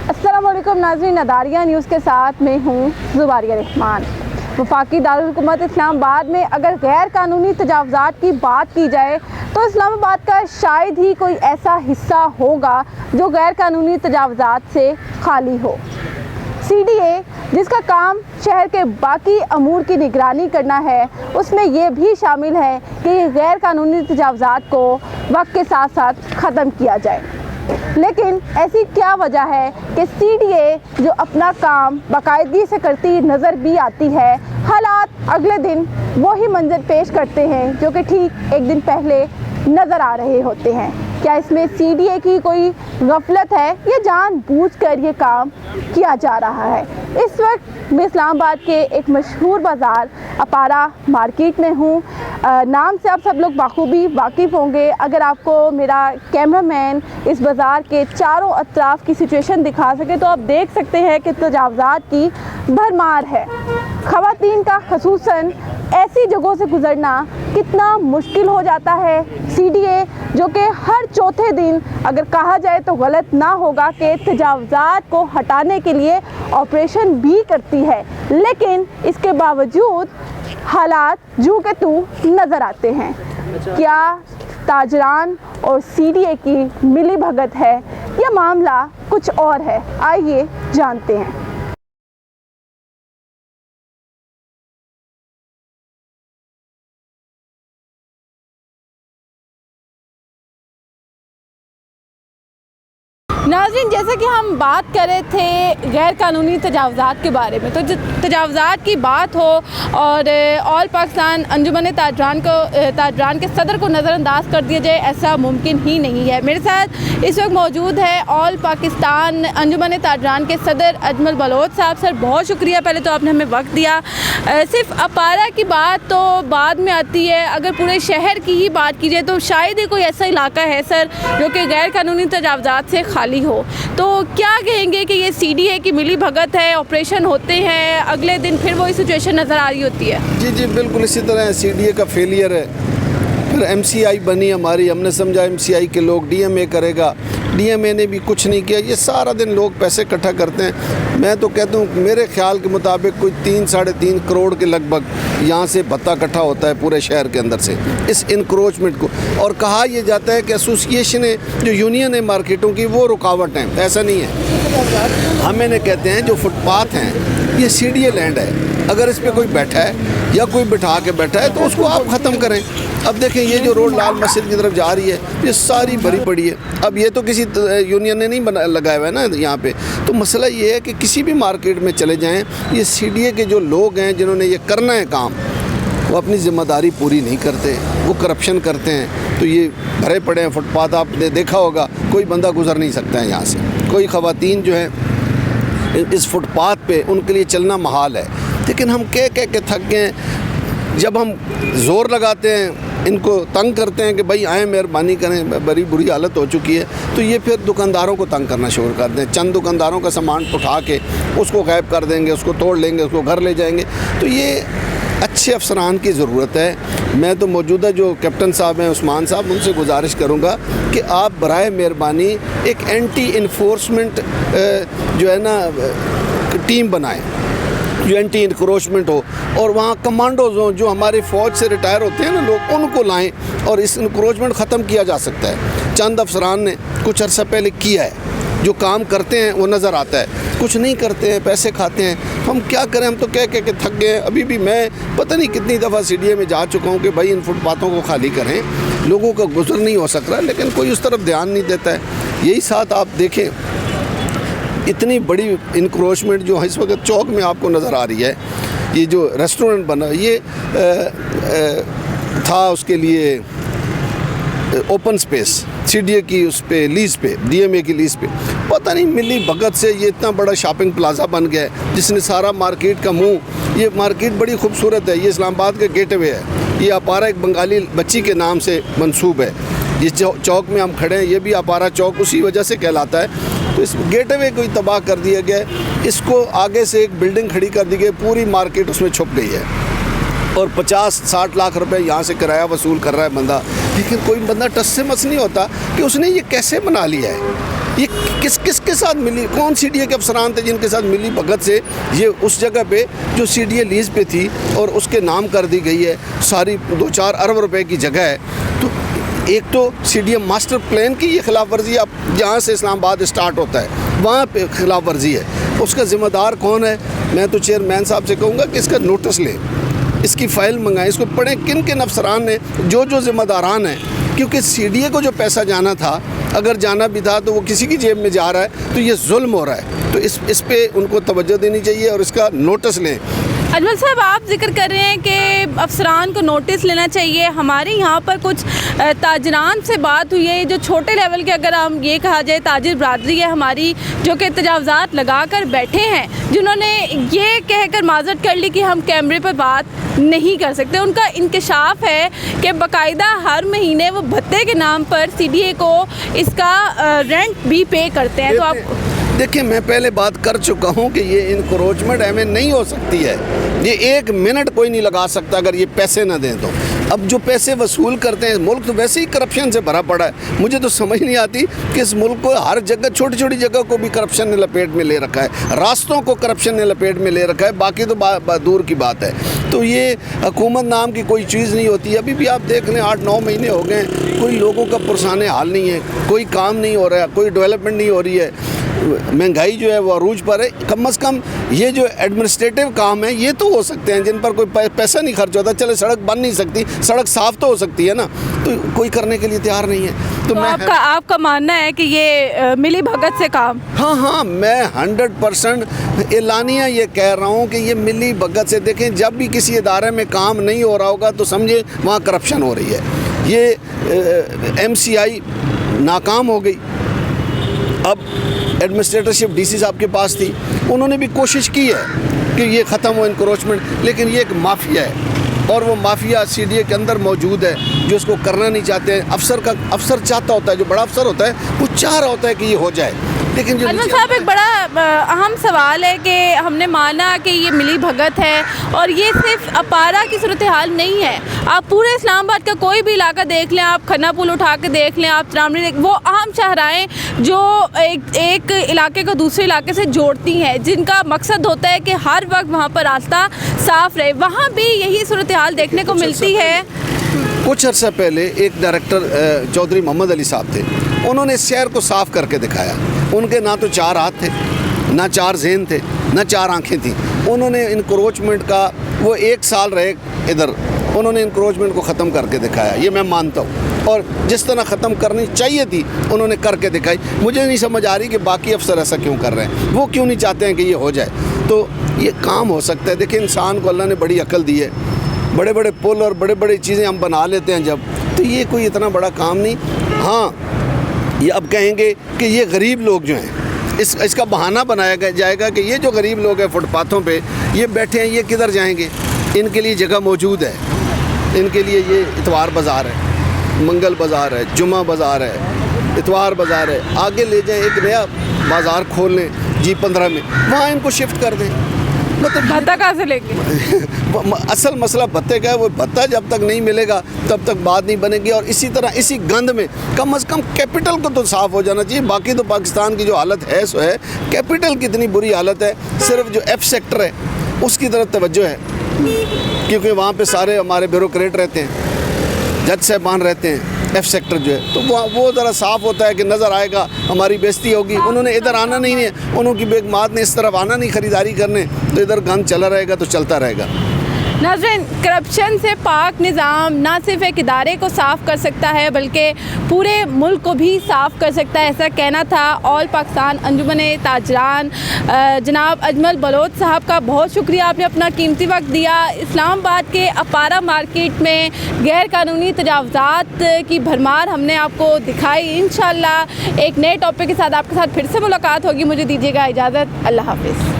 अस्सलाम वालेकुम नाज़रीन, अदारिया न्यूज़ के साथ मैं हूँ ज़ुबारिया रहमान। वफाकी दारुल हुकूमत इस्लामाबाद में अगर गैर कानूनी तजावज़ात की बात की जाए तो इस्लामाबाद का शायद ही कोई ऐसा हिस्सा होगा जो गैर कानूनी तजावज़ात से खाली हो। CDA जिसका काम शहर के बाकी अमूर की निगरानी करना है, उसमें यह भी शामिल है कि गैर कानूनी तजावज़ात को वक्त के साथ साथ ख़त्म किया जाए। लेकिन ऐसी क्या वजह है कि CDA जो अपना काम बाकायदगी से करती नज़र भी आती है, हालात अगले दिन वही मंजर पेश करते हैं जो कि ठीक एक दिन पहले नज़र आ रहे होते हैं। क्या इसमें CDA की कोई गफलत है या जानबूझकर ये काम किया जा रहा है? इस वक्त मैं इस्लामाबाद के एक मशहूर बाज़ार अपारा मार्केट में हूँ। नाम से आप सब लोग बाखूबी वाकिफ़ होंगे। अगर आपको मेरा कैमरामैन इस बाज़ार के चारों अतराफ़ की सिचुएशन दिखा सके तो आप देख सकते हैं कि तजावज़ात की भरमार है। ख़वातीन का ख़ुसूसन ऐसी जगहों से गुज़रना कितना मुश्किल हो जाता है। CDA जो कि हर चौथे दिन, अगर कहा जाए तो गलत ना होगा, कि तजावज़ात को हटाने के लिए ऑपरेशन भी करती है, लेकिन इसके बावजूद हालात जू के तू नज़र आते हैं। क्या ताजरान और CDA की मिली भगत है या मामला कुछ और है? आइए जानते हैं। नाज़रीन, जैसे कि हम बात कर रहे थे गैर कानूनी तजावज़ात के बारे में, तो तजावज़ात की बात हो और ऑल पाकिस्तान अंजुमन ताजरान के सदर को नज़रअंदाज कर दिया जाए, ऐसा मुमकिन ही नहीं है। मेरे साथ इस वक्त मौजूद है ऑल पाकिस्तान अंजुमन ताजरान के सदर अजमल बलोच साहब। सर, बहुत शुक्रिया, पहले तो आपने हमें वक्त दिया। सिर्फ अपारा की बात तो बाद में आती है, अगर पूरे शहर की ही बात की जाए तो शायद ही कोई ऐसा इलाका है सर जो कि गैर कानूनी तजावज़ात से खाली हो। तो क्या कहेंगे कि ये CDA की मिली भगत है, ऑपरेशन होते हैं, अगले दिन फिर वही सिचुएशन नज़र आ रही होती है? जी बिल्कुल इसी तरह CDA का फेलियर है। फिर MCI बनी हमारी, हमने समझा MCI के लोग DMA करेगा, DMA ने भी कुछ नहीं किया। ये सारा दिन लोग पैसे इकट्ठा करते हैं। मैं तो कहता हूँ मेरे ख्याल के मुताबिक कोई 3-3.5 करोड़ के लगभग यहाँ से भत्ता इकट्ठा होता है पूरे शहर के अंदर से इस इंक्रोचमेंट को। और कहा यह जाता है कि एसोसिएशन है, जो यूनियन है मार्केटों की, वो रुकावट है। ऐसा नहीं है। हम इन्हें कहते हैं जो फुटपाथ हैं ये CDA लैंड है। अगर इस पर कोई बैठा है या कोई बिठा के बैठा है तो उसको आप ख़त्म करें। अब देखें ये जो रोड लाल मस्जिद की तरफ जा रही है ये सारी भरी पड़ी है। अब ये तो किसी यूनियन ने नहीं लगाया हुआ है ना यहाँ पे। तो मसला ये है कि किसी भी मार्केट में चले जाएं, ये CDA के जो लोग हैं जिन्होंने ये करना है काम, वो अपनी ज़िम्मेदारी पूरी नहीं करते, वो करप्शन करते हैं। तो ये भरे पड़े हैं फुटपाथ। आपने देखा होगा कोई बंदा गुजर नहीं सकता है यहाँ से। कोई ख़वातीन जो है इस फुटपाथ पे, उनके लिए चलना महाल है। लेकिन हम कह के थक गए। जब हम ज़ोर लगाते हैं, इनको तंग करते हैं कि भाई आए मेहरबानी करें, बड़ी बुरी हालत हो चुकी है, तो ये फिर दुकानदारों को तंग करना शुरू कर दें। चंद दुकानदारों का सामान उठा के उसको गायब कर देंगे, उसको तोड़ लेंगे, उसको घर ले जाएंगे। तो ये अच्छे अफसरान की ज़रूरत है। मैं तो मौजूदा जो कैप्टन साहब हैं उस्मान साहब, उनसे गुजारिश करूँगा कि आप बराए मेहरबानी एक एंटी इन्फोर्समेंट जो है ना टीम बनाएं, जो एंटी इंक्रोचमेंट हो, और वहाँ कमांडोज हों जो हमारी फ़ौज से रिटायर होते हैं ना लोग, उनको लाएं और इस इंक्रोचमेंट ख़त्म किया जा सकता है। चंद अफसरान ने कुछ अर्सा पहले किया है, जो काम करते हैं वो नज़र आता है, कुछ नहीं करते हैं, पैसे खाते हैं। हम क्या करें? हम तो कह के थक गए। अभी भी मैं पता नहीं कितनी दफ़ा CDA में जा चुका हूँ कि भाई इन फुटपाथों को खाली करें, लोगों का गुजर नहीं हो सक रहा, लेकिन कोई उस तरफ ध्यान नहीं देता है। यही साथ आप देखें, इतनी बड़ी इंक्रोचमेंट जो इस वक्त चौक में आपको नज़र आ रही है, ये जो रेस्टोरेंट बना ये था उसके लिए ओपन स्पेस, CDA की उस पे लीज़ पे, DMA की लीज़ पे, पता नहीं मिली भगत से ये इतना बड़ा शॉपिंग प्लाजा बन गया है जिसने सारा मार्केट का मुंह। ये मार्केट बड़ी खूबसूरत है, ये इस्लामाबाद का गेटवे है। ये अपारा एक बंगाली बच्ची के नाम से मंसूब है। ये चौक में हम खड़े हैं, ये भी अपारा चौक उसी वजह से कहलाता है। तो इस गेटवे को तबाह कर दिया गया। इसको आगे से एक बिल्डिंग खड़ी कर दी गई, पूरी मार्केट उसमें छुप गई है। और 50-60 लाख रुपए यहाँ से किराया वसूल कर रहा है बंदा, लेकिन कोई बंदा टस से मस नहीं होता कि उसने ये कैसे बना लिया है, ये किसके साथ मिली, कौन सीडीए के अफसरान थे जिनके साथ मिली भगत से ये उस जगह पे जो सीडीए लीज पे थी और उसके नाम कर दी गई है, सारी 2-4 अरब रुपए की जगह है। तो एक तो सीडीए मास्टर प्लान की ये खिलाफ वर्जी, अब जहाँ से इस्लामाबाद स्टार्ट होता है वहाँ पे खिलाफ वर्जी है, उसका ज़िम्मेदार कौन है? मैं तो चेयरमैन साहब से कहूँगा कि इसका नोटिस लें, इसकी फ़ाइल मंगाएं, इसको पढ़ें किन किन अफसरान ने जो ज़िम्मेदारान हैं, क्योंकि सीडीए को जो पैसा जाना था, अगर जाना भी था तो वो किसी की जेब में जा रहा है, तो ये जुल्म हो रहा है। तो इस पे उनको तवज्जो देनी चाहिए और इसका नोटिस लें। अजमल साहब, आप जिक्र कर रहे हैं कि अफसरान को नोटिस लेना चाहिए। हमारे यहाँ पर कुछ ताजरान से बात हुई है, जो छोटे लेवल के, अगर हम ये कहा जाए ताजिर बरादरी है हमारी, जो कि तजावज़ात लगा कर बैठे हैं, जिन्होंने ये कहकर माजरत कर ली कि हम कैमरे पर बात नहीं कर सकते। उनका इंकशाफ है कि बाकायदा हर महीने वो भत्ते के नाम पर सीडीए को इसका रेंट भी पे करते हैं। तो आप देखिए, मैं पहले बात कर चुका हूँ कि ये इनक्रोचमेंट हमें नहीं हो सकती है, ये 1 मिनट कोई नहीं लगा सकता अगर ये पैसे ना दें तो। अब जो पैसे वसूल करते हैं, मुल्क तो वैसे ही करप्शन से भरा पड़ा है। मुझे तो समझ नहीं आती कि इस मुल्क को हर जगह, छोटी छोटी जगह को भी करप्शन ने लपेट में ले रखा है, रास्तों को करप्शन ने लपेट में ले रखा है, बाकी तो दूर की बात है। तो ये हुकूमत नाम की कोई चीज़ नहीं होती। अभी भी आप देख लें 8-9 महीने हो गए, कोई लोगों का पुरसाने हाल नहीं है, कोई काम नहीं हो रहा है, कोई डेवलपमेंट नहीं हो रही है, महंगाई जो है वो अरूज पर है। कम से कम ये जो एडमिनिस्ट्रेटिव काम है ये तो हो सकते हैं, जिन पर कोई पैसा नहीं खर्च होता। चले सड़क बन नहीं सकती, सड़क साफ़ तो हो सकती है ना, तो कोई करने के लिए तैयार नहीं है। तो मैं आपका मानना है कि ये मिली भगत से काम? हाँ, मैं 100% एलानिया ये कह रहा हूँ कि ये मिली भगत से। देखें, जब भी किसी इदारे में काम नहीं हो रहा होगा तो समझे वहाँ करप्शन हो रही है। ये MCI नाकाम हो गई, अब एडमिनिस्ट्रेटरशिप DC साहब के पास थी, उन्होंने भी कोशिश की है कि ये ख़त्म हो इनक्रोचमेंट, लेकिन ये एक माफिया है और वो माफिया सीडीए के अंदर मौजूद है, जो इसको करना नहीं चाहते हैं। अफसर चाहता होता है, जो बड़ा अफसर होता है वो चाह रहा होता है कि ये हो जाए, लेकिन जो अजमल साहब, एक बड़ा अहम सवाल है कि हमने माना कि ये मिली भगत है और ये सिर्फ अपारा की सूरत हाल नहीं है। आप पूरे इस्लामाबाद का कोई भी इलाका देख लें, आप खन्ना पुल उठा के देख लें, आप त्रामनी, वो अहम शाहराएँ जो एक इलाके को दूसरे इलाके से जोड़ती हैं, जिनका मकसद होता है कि हर वक्त वहाँ पर रास्ता साफ़ रहे, वहाँ भी यही सूरत हाल देखने को मिलती है। कुछ अर्सा पहले एक डायरेक्टर चौधरी मोहम्मद अली साहब थे, उन्होंने इस शहर को साफ़ करके दिखाया। उनके ना तो 4 हाथ थे, ना 4 ज़हन थे, ना 4 आँखें थीं। उन्होंने इनक्रोचमेंट का, वो 1 साल रहे इधर, उन्होंने इनक्रोचमेंट को ख़त्म करके दिखाया, ये मैं मानता हूँ। और जिस तरह ख़त्म करनी चाहिए थी उन्होंने करके दिखाई। मुझे नहीं समझ आ रही कि बाकी अफसर ऐसा क्यों कर रहे हैं, वो क्यों नहीं चाहते हैं कि ये हो जाए। तो ये काम हो सकता है। देखिए, इंसान को अल्लाह ने बड़ी अकल दी है, बड़े बड़े पुल और बड़े बड़े चीज़ें हम बना लेते हैं जब, तो ये कोई इतना बड़ा काम नहीं। हाँ, ये अब कहेंगे कि ये गरीब लोग जो हैं, इसका बहाना बनाया जाएगा कि ये जो गरीब लोग हैं फुटपाथों पे ये बैठे हैं, ये किधर जाएंगे? इनके लिए जगह मौजूद है, इनके लिए ये इतवार बाज़ार है, मंगल बाज़ार है, जुमा बाज़ार है, इतवार बाज़ार है, आगे ले जाएं, एक नया बाज़ार खोल लें G15 में, वहाँ इनको शिफ्ट कर दें। मतलब भत्ता कहाँ से लेंगे? असल मसला भत्ते का है, वो भत्ता जब तक नहीं मिलेगा तब तक बात नहीं बनेगी। और इसी तरह इसी गंद में कम से कम कैपिटल को तो साफ़ हो जाना चाहिए। बाकी तो पाकिस्तान की जो हालत है सो है, कैपिटल की इतनी बुरी हालत है, सिर्फ जो F सेक्टर है उसकी तरफ तवज्जो है, क्योंकि वहाँ पे सारे हमारे ब्यूरोक्रेट रहते हैं, जज साहबान रहते हैं। F सेक्टर जो है तो वो ज़रा साफ़ होता है कि नज़र आएगा, हमारी बेइज्जती होगी। उन्होंने इधर आना नहीं है, उन्होंने बेगमात ने इस तरफ आना नहीं ख़रीदारी करने, तो इधर गंद चला रहेगा तो चलता रहेगा। नाज़रीन, करप्शन से पाक निज़ाम ना सिर्फ एक इदारे को साफ़ कर सकता है बल्कि पूरे मुल्क को भी साफ़ कर सकता है, ऐसा कहना था ऑल पाकिस्तान अंजुमन ताजरान जनाब अजमल बलोच साहब का। बहुत शुक्रिया, आपने अपना कीमती वक्त दिया। इस्लामाबाद के अपारा मार्केट में गैर कानूनी तजावज़ात की भरमार हमने आपको दिखाई। इंशाअल्लाह एक नए टॉपिक के साथ आपके साथ फिर से मुलाकात होगी। मुझे दीजिएगा इजाज़त। अल्लाह हाफ़िज़।